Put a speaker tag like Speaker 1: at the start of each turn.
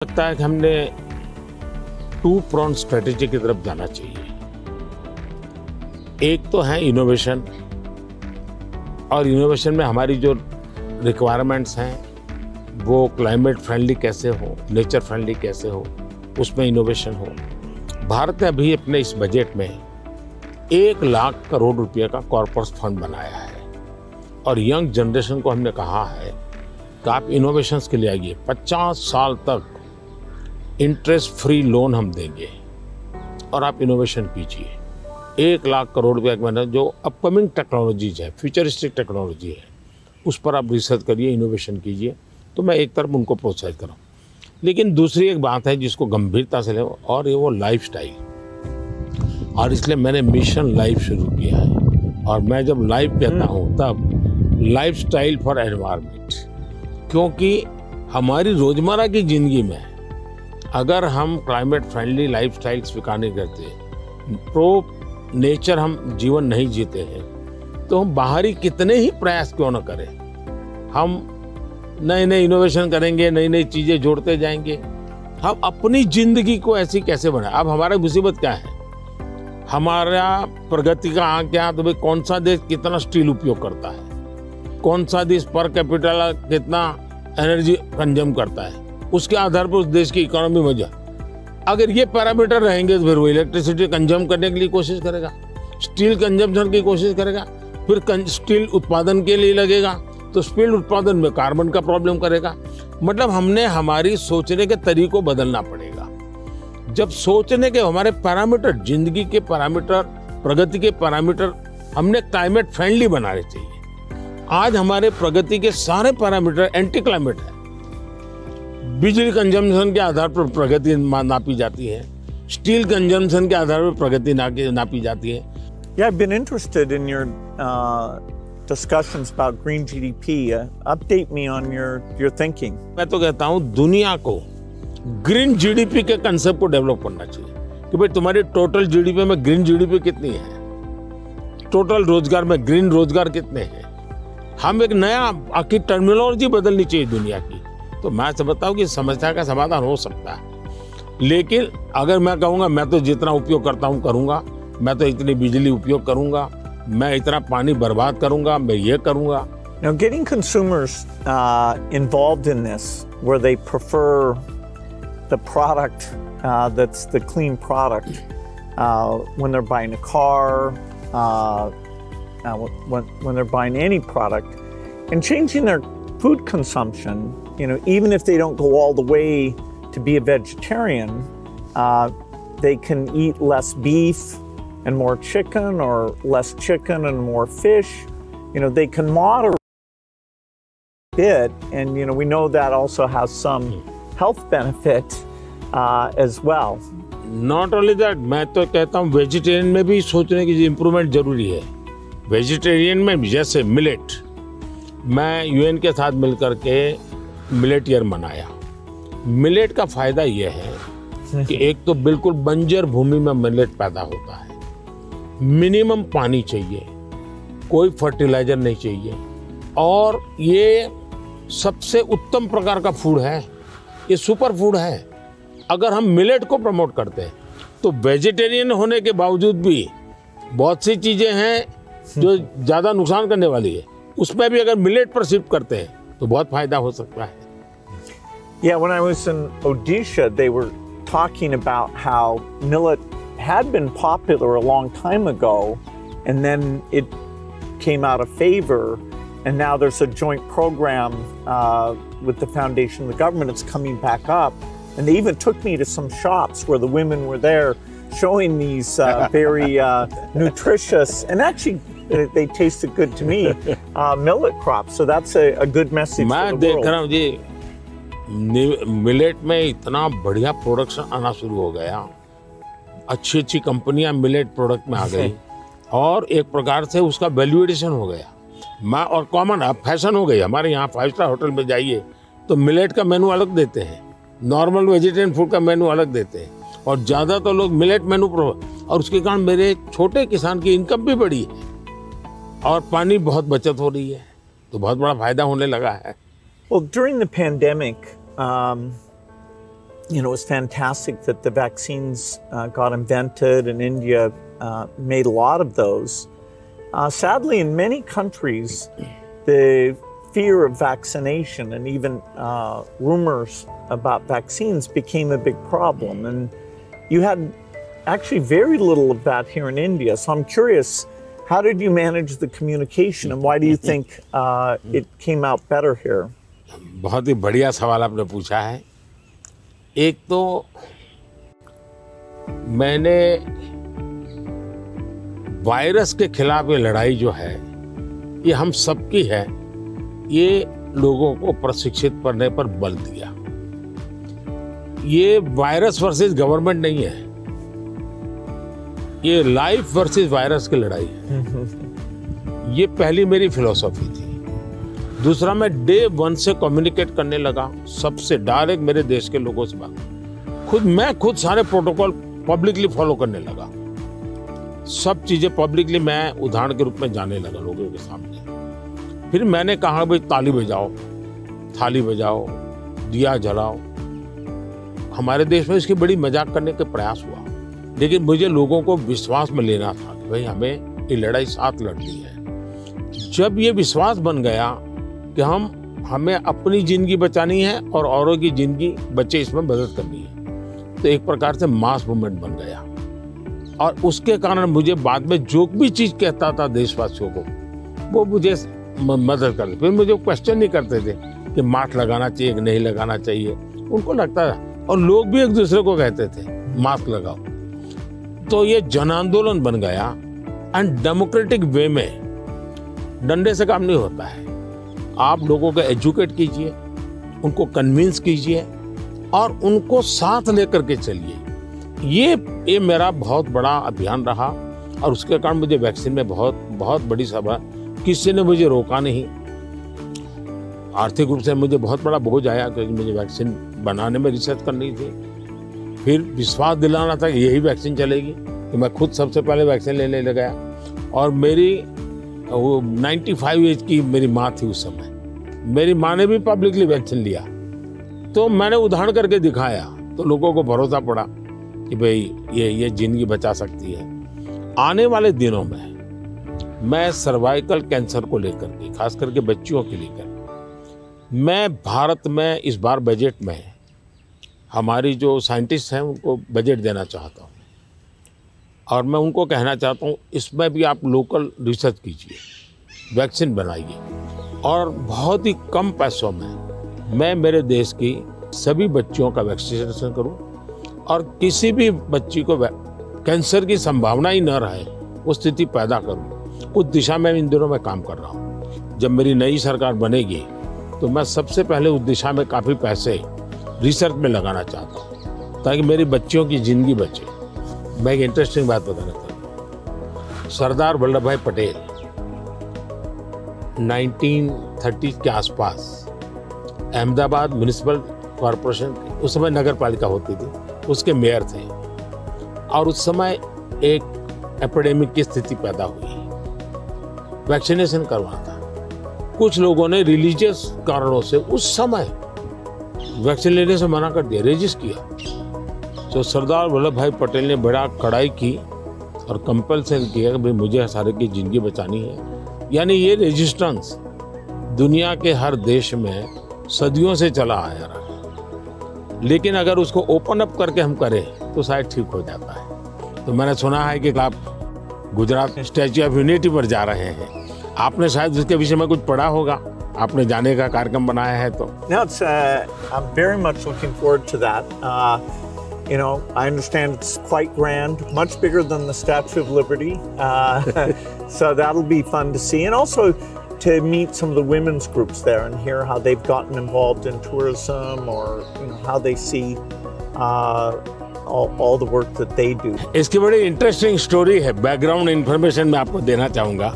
Speaker 1: लगता है कि हमने टू प्रॉन्ग स्ट्रेटेजी की तरफ जाना चाहिए। एक तो है इनोवेशन, और इनोवेशन में हमारी जो रिक्वायरमेंट्स हैं वो क्लाइमेट फ्रेंडली कैसे हो, नेचर फ्रेंडली कैसे हो, उसमें इनोवेशन हो। भारत ने अभी अपने इस बजट में 1,00,000 करोड़ रुपए का कॉर्पस फंड बनाया है, और यंग जनरेशन को हमने कहा है कि आप इनोवेशंस के लिए आइए। 50 साल तक इंटरेस्ट फ्री लोन हम देंगे और आप इनोवेशन कीजिए। 1,00,000 करोड़ रुपए का जो अपकमिंग टेक्नोलॉजीज है, फ्यूचरिस्टिक टेक्नोलॉजी है, उस पर आप रिसर्च करिए, इनोवेशन कीजिए। तो मैं एक तरफ उनको प्रोत्साहित करूँ, लेकिन दूसरी एक बात है जिसको गंभीरता से ले, और ये वो लाइफस्टाइल। और इसलिए मैंने मिशन लाइफ शुरू किया है, और मैं जब लाइफ कहता हूँ तब लाइफस्टाइल फॉर एनवायरनमेंट, क्योंकि हमारी रोजमर्रा की जिंदगी में अगर हम क्लाइमेट फ्रेंडली लाइफस्टाइल स्वीकार नहीं करते, प्रो नेचर हम जीवन नहीं जीते हैं, तो हम बाहरी कितने ही प्रयास क्यों न करें, हम नए नए इनोवेशन करेंगे, नई नई चीजें जोड़ते जाएंगे, हम अपनी जिंदगी को ऐसी कैसे बनाए। अब हमारा मुसीबत क्या है, हमारा प्रगति का आंक क्या, तो भाई कौन सा देश कितना स्टील उपयोग करता है, कौन सा देश पर कैपिटल कितना एनर्जी कंज्यूम करता है, उसके आधार पर उस देश की इकोनॉमी में जा। अगर ये पैरामीटर रहेंगे तो फिर वो इलेक्ट्रिसिटी कंज्यूम करने के लिए कोशिश करेगा, स्टील कंजम्पशन की कोशिश करेगा, फिर स्टील उत्पादन के लिए लगेगा, तो स्टील उत्पादन में कार्बन का प्रॉब्लम करेगा। मतलब हमने हमारी सोचने के तरीकों बदलना पड़ेगा। जब सोचने के हमारे पैरामीटर, जिंदगी के पैरामीटर, प्रगति के पैरामीटर हमने क्लाइमेट फ्रेंडली बनाने चाहिए। आज हमारे प्रगति के सारे पैरामीटर एंटी क्लाइमेट है। बिजली कंजम्पशन के आधार पर प्रगति नापी जाती है, स्टील कंजम्पशन के आधार पर प्रगति नापी जाती है।
Speaker 2: Yeah, I've been interested in your discussions about green GDP. Update me on your thinking.
Speaker 1: मैं तो कहता हूँ दुनिया को ग्रीन जीडीपी के कंसेप्ट को डेवलप करना चाहिए कि भाई तुम्हारी टोटल जीडीपी में ग्रीन जीडीपी कितनी है, टोटल रोजगार में ग्रीन रोजगार कितने हैं। हम एक नया आखिर टर्मिनोलॉजी बदलनी चाहिए दुनिया की। तो मैं समझता हूँ कि समस्या का समाधान हो सकता है, लेकिन अगर मैं कहूँगा मैं तो जितना उपयोग करता हूँ करूँगा, मैं तो इतनी बिजली उपयोग करूँगा, मैं इतना पानी बर्बाद करूँगा, मैं ये करूँगा।
Speaker 2: Now, getting consumers involved in this, where they prefer the product that's the clean product when they're buying a car, when they're buying any product, and changing their food consumption. You know, even if they don't go all the way to be a vegetarian, they can eat less beef and more chicken, or less chicken and more fish. You know, they can moderate a bit, and you know, we know that also has some health benefit as well.
Speaker 1: Not only that, मैं तो कहता हूँ vegetarian में भी सोचने की improvement जरूरी है। वेजिटेरियन में जैसे मिलेट, मैं यूएन के साथ मिलकर के मिलेट ईयर मनाया। मिलेट का फायदा यह है कि एक तो बिल्कुल बंजर भूमि में मिलेट पैदा होता है, मिनिमम पानी चाहिए, कोई फर्टिलाइजर नहीं चाहिए, और ये सबसे उत्तम प्रकार का फूड है, ये सुपर फूड है। अगर हम मिलेट को प्रमोट करते हैं तो वेजिटेरियन होने के बावजूद भी बहुत सी चीजें हैं जो ज्यादा नुकसान करने वाली है, उसमें भी अगर मिलेट पर शिफ्ट करते हैं तो बहुत फायदा हो सकता है।
Speaker 2: Yeah, when I was in Odisha, they were talking about how millet had been popular a long time ago, and then it came out of favor, and now there's a joint program with the foundation and the government. It's coming back up, and they even took me to some shops where the women were there showing these very nutritious, and actually they tasted good to me, millet crops. So that's a good message for the world.
Speaker 1: मैं देख रहा हूँ जी, millet में इतना बढ़िया production आना शुरू हो गया, अच्छी अच्छी कंपनियां मिलेट प्रोडक्ट में आ गई, और एक प्रकार से उसका वैल्यूएशन हो गया। मैं और कॉमन अब फैशन हो गई। हमारे यहाँ 5 स्टार होटल में जाइए तो मिलेट का मेनू अलग देते हैं, नॉर्मल वेजिटेरियन फूड का मेनू अलग देते हैं, और ज़्यादा तो लोग मिलेट मेनू और उसके कारण मेरे छोटे किसान की इनकम भी बढ़ी है, और पानी बहुत बचत हो रही है, तो बहुत बड़ा फायदा होने लगा है।
Speaker 2: Well, during the pandemic, it was fantastic that the vaccines got invented, and India made a lot of those. Sadly, in many countries, the fear of vaccination and even rumors about vaccines became a big problem. And you had actually very little of that here in India. So I'm curious, how did you manage the communication, and why do you think it came out better here?
Speaker 1: बहुत ही बढ़िया सवाल आपने पूछा है। एक तो मैंने virus के खिलाफ ये लड़ाई जो है, ये हम सबकी है, ये लोगों को प्रशिक्षित करने पर बल दिया। ये वायरस वर्सेस गवर्नमेंट नहीं है, ये लाइफ वर्सेस वायरस की लड़ाई है। ये पहली मेरी फिलॉसफी थी। दूसरा, मैं डे 1 से कम्युनिकेट करने लगा सबसे डायरेक्ट, मेरे देश के लोगों से बात। मैं खुद सारे प्रोटोकॉल पब्लिकली फॉलो करने लगा। सब चीजें पब्लिकली मैं उदाहरण के रूप में जाने लगा लोगों के सामने। फिर मैंने कहा भाई ताली बजाओ, थाली बजाओ, दिया जलाओ। हमारे देश में इसकी बड़ी मजाक करने का प्रयास हुआ, लेकिन मुझे लोगों को विश्वास में लेना था कि भाई हमें ये लड़ाई साथ लड़नी है। जब ये विश्वास बन गया कि हमें अपनी जिंदगी बचानी है और औरों की जिंदगी बचे, इसमें मदद करनी है, तो एक प्रकार से मास मूवमेंट बन गया। और उसके कारण मुझे बाद में जो भी चीज कहता था देशवासियों को, वो मुझे मदद करते। फिर मुझे क्वेश्चन नहीं करते थे कि मास्क लगाना चाहिए कि नहीं लगाना चाहिए, उनको लगता था। और लोग भी एक दूसरे को कहते थे मास्क लगाओ। तो ये जन आंदोलन बन गया। एंड डेमोक्रेटिक वे में डंडे से काम नहीं होता है। आप लोगों को एजुकेट कीजिए, उनको कन्विंस कीजिए और उनको साथ लेकर के चलिए। ये मेरा बहुत बड़ा अभियान रहा, और उसके कारण मुझे वैक्सीन में बहुत बड़ी सभा, किसी ने मुझे रोका नहीं। आर्थिक रूप से मुझे बहुत बड़ा बोझ आया, क्योंकि मुझे वैक्सीन बनाने में रिसर्च करनी थी। फिर विश्वास दिलाना था कि यही वैक्सीन चलेगी, कि मैं खुद सबसे पहले वैक्सीन लेने लगा। और मेरी 95 एज की मेरी माँ थी उस समय। मेरी माँ ने भी पब्लिकली वैक्सीन लिया, तो मैंने उदाहरण करके दिखाया, तो लोगों को भरोसा पड़ा कि भाई ये जिंदगी बचा सकती है। आने वाले दिनों में मैं सर्वाइकल कैंसर को लेकर के, खास करके बच्चियों के लेकर, मैं भारत में इस बार बजट में हमारी जो साइंटिस्ट हैं उनको बजट देना चाहता हूँ। और मैं उनको कहना चाहता हूँ, इसमें भी आप लोकल रिसर्च कीजिए, वैक्सीन बनाइए, और बहुत ही कम पैसों में मैं मेरे देश की सभी बच्चियों का वैक्सीनेशन करूँ, और किसी भी बच्ची को कैंसर की संभावना ही न रहे वो स्थिति पैदा करूँ। उस दिशा में इन दिनों मैं काम कर रहा हूँ। जब मेरी नई सरकार बनेगी तो मैं सबसे पहले उस दिशा में काफ़ी पैसे रिसर्च में लगाना चाहता हूँ, ताकि मेरी बच्चियों की जिंदगी बचे। मैं एक इंटरेस्टिंग बात बताना चाहता हूँ। सरदार वल्लभ भाई पटेल 1930 के आसपास अहमदाबाद म्युनिसिपल कॉरपोरेशन, उस समय नगर पालिका होती थी, उसके मेयर थे। और उस समय एक एपिडेमिक की स्थिति पैदा हुई, वैक्सीनेशन करवाना था। कुछ लोगों ने रिलीजियस कारणों से उस समय वैक्सीन लेने से मना कर दिया, रेजिस्ट किया। तो सरदार वल्लभ भाई पटेल ने बड़ा कड़ाई की और कंपल्सन किया कि भाई मुझे सारे की जिंदगी बचानी है। यानी ये रेजिस्टेंस दुनिया के हर देश में सदियों से चला आया रहा, लेकिन अगर उसको ओपन अप करके हम करें तो शायद ठीक हो जाता है। तो मैंने सुना है कि आप गुजरात में स्टैच्यू ऑफ यूनिटी पर जा रहे हैं, आपने शायद उसके विषय में कुछ पढ़ा होगा, आपने जाने का कार्यक्रम बनाया है तो।
Speaker 2: No, I'm very much looking forward to that. I understand it's quite grand, much bigger than the Statue of Liberty. So that'll be fun to see. And also to meet some of the women's groups there and hear how they've gotten involved in tourism, or how they see all the work that they do.
Speaker 1: इसकी बड़ी interesting story है, background information मैं आपको देना चाहूँगा।